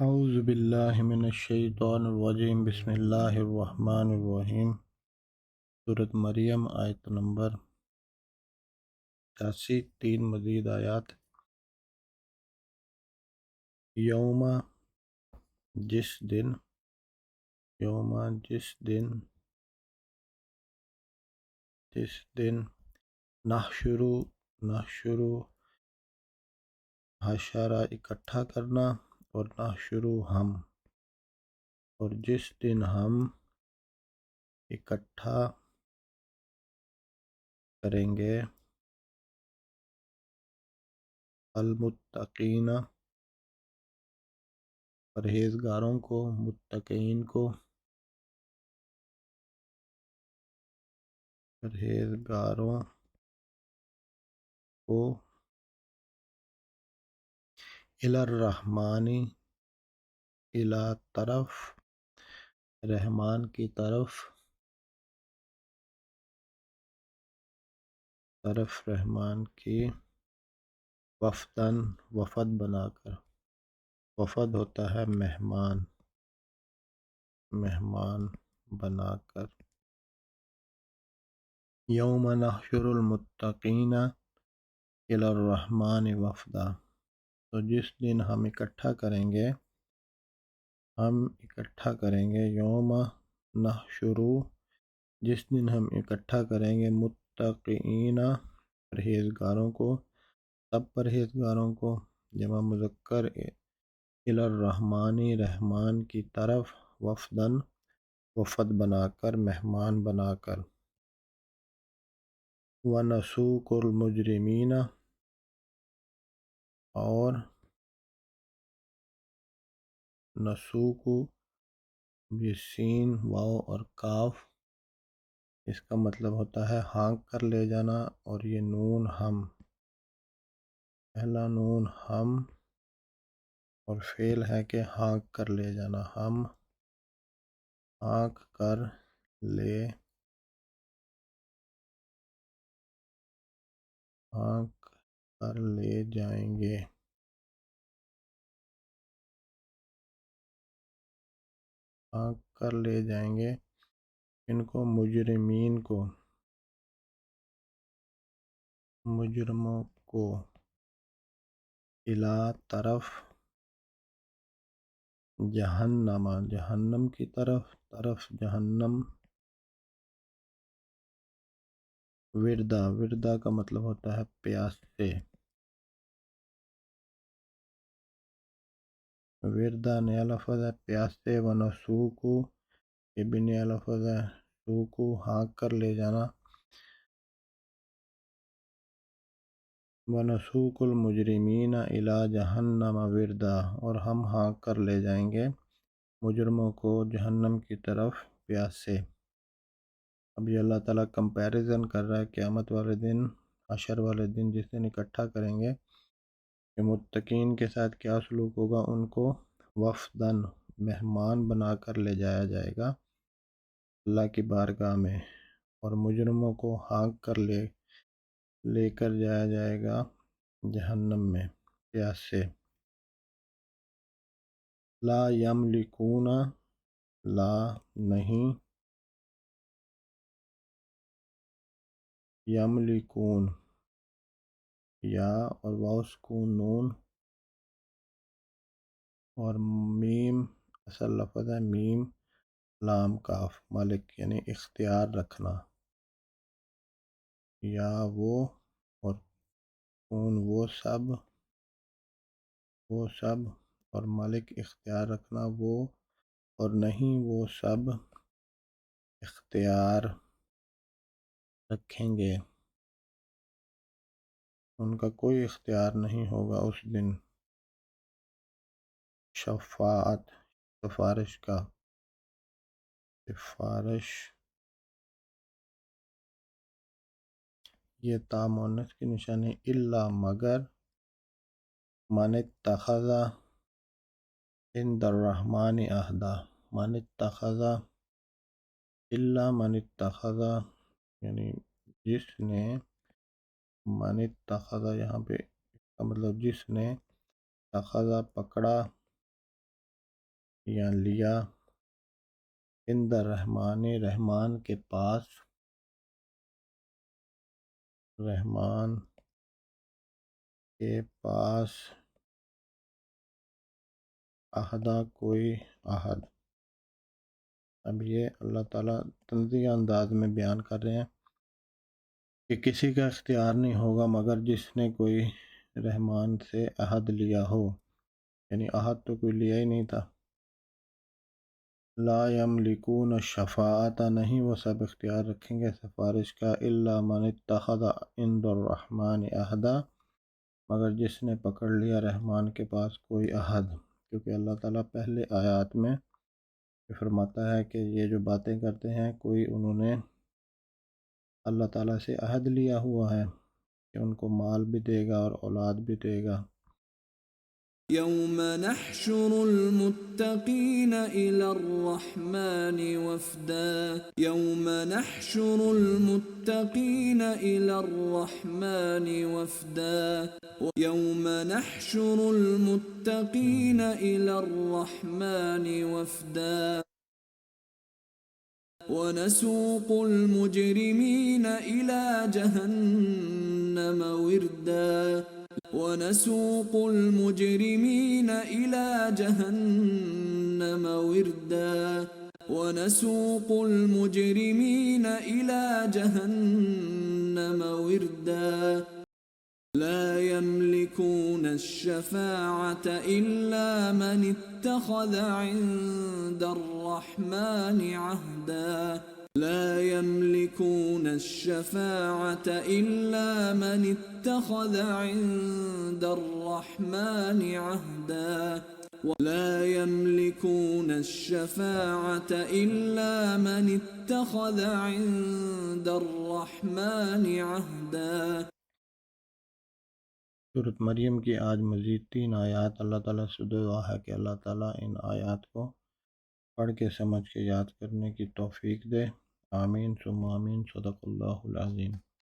اعوذ باللہ من الشیطان الرجیم، بسم اللہ الرحمن الرحیم۔ سورۃ مریم آیت نمبر 86، 3 مزید آیات۔ یوم جس دن، یوم جس دن نحشرو حشرہ اکٹھا کرنا، اور نحشرو ہم، اور جس دن ہم اکٹھا کریں گے المتقین پرہیزگاروں کو، متقین کو، پرہیزگاروں کو، الی الرحمن، الی طرف، رحمان کی طرف رحمان کی، وفدن وفد بنا کر۔ وفد ہوتا ہے مہمان، مہمان بنا کر۔ یوم نحشر المتقین الی الرحمن وفدا، تو جس دن ہم اکٹھا کریں گے یوم نحشرو، جس دن ہم اکٹھا کریں گے متقین پرہیزگاروں کو، سب پرہیزگاروں کو، جمع مذکر، الی الرحمن رحمان کی طرف، وفدن وفد بنا کر، مہمان بنا کر۔ وَنَسُوقُ الْمُجْرِمِينَ، اور نسوق بھی سین، واو اور کاف، اس کا مطلب ہوتا ہے ہانک کر لے جانا، اور یہ نون ہم، پہلا نون ہم، اور فعل ہے کہ ہانک کر لے جانا، ہم ہانک کر لے جائیں گے، ہانک کر لے جائیں گے ان کو، مجرموں کو، الی طرف، جہنم، جہنم کی طرف جہنم، وردا کا مطلب ہوتا ہے پیاسے، وردا نیا لفظ ہے، پیاسے، ونسوقو یہ بھی نیا لفظ ہے، سوقو ہانک کر لے جانا، وَنَسُوقُ الْمُجْرِمِينَ إِلَى جَهَنَّمَ وِرْدًا، اور ہم ہانک کر لے جائیں گے مجرموں کو جہنم کی طرف پیاسے۔ اب یہ اللہ تعالیٰ کمپیریزن کر رہا ہے قیامت والے دن، حشر والے دن، جس دن اکٹھا کریں گے کہ متقین کے ساتھ کیا سلوک ہوگا، ان کو وفدن مہمان بنا کر لے جایا جائے گا اللہ کی بارگاہ میں، اور مجرموں کو ہانک کر لے کر جایا جائے گا جہنم میں پیاسے۔ لا یملکون، لا نہیں، یملکون یا اور واو سکون نون، اور میم اصل لفظ ہے میم لام کاف، مالک یعنی اختیار رکھنا، یا وہ، اور کون وہ سب، اور مالک اختیار رکھنا وہ، اور نہیں وہ سب اختیار رکھیں گے، ان کا کوئی اختیار نہیں ہوگا اس دن شفاعت، سفارش کا، سفارش، یہ تا مؤنث کی نشانی، الا مگر، من اتخذ عند الرحمن عہدا، من اتخذ، الا من اتخذ یعنی جس نے، من اتخذ یہاں پہ اس کا مطلب جس نے، اتخذ پکڑا، یا لیا، عند الرحمن رحمان کے پاس، رحمان کے پاس، عہدہ کوئی عہد۔ اب یہ اللہ تعالیٰ تنزیہ انداز میں بیان کر رہے ہیں کہ کسی کا اختیار نہیں ہوگا مگر جس نے کوئی رحمان سے عہد لیا ہو، یعنی عہد تو کوئی لیا ہی نہیں تھا۔ لا یملکون الشفاعۃ، نہیں وہ سب اختیار رکھیں گے سفارش کا، الا من اتخذ عند الرحمن عہدا، مگر جس نے پکڑ لیا رحمان کے پاس کوئی عہد، کیونکہ اللہ تعالیٰ پہلے آیات میں فرماتا ہے کہ یہ جو باتیں کرتے ہیں کوئی انہوں نے اللہ تعالیٰ سے عہد لیا ہوا ہے کہ ان کو مال بھی دے گا اور اولاد بھی دے گا۔ يوم نحشر المتقين إلى الرحمن وفدا يوم نحشر المتقين إلى الرحمن وفدا يوم نحشر المتقين إلى الرحمن وفدا ونسوق المجرمين إلى جهنم وردا ونسوق المجرمين إلى جهنم وردا ونسوق المجرمين إلى جهنم وردا لا يملكون الشفاعة إلا من اتخذ عند الرحمن عهدا لا يملكون الشفاعة إلا من اتخذ عند الرحمن عهدا ولا يملكون الشفاعة إلا من اتخذ عند الرحمن عهدا۔ سورۃ مریم کی آج مزید 3 آیات اللہ تعالیٰ سے دعا ہے کہ اللہ تعالیٰ ان آیات کو پڑھ کے سمجھ کے یاد کرنے کی توفیق دے۔ آمین ثم آمین۔ صدق اللہ العظیم۔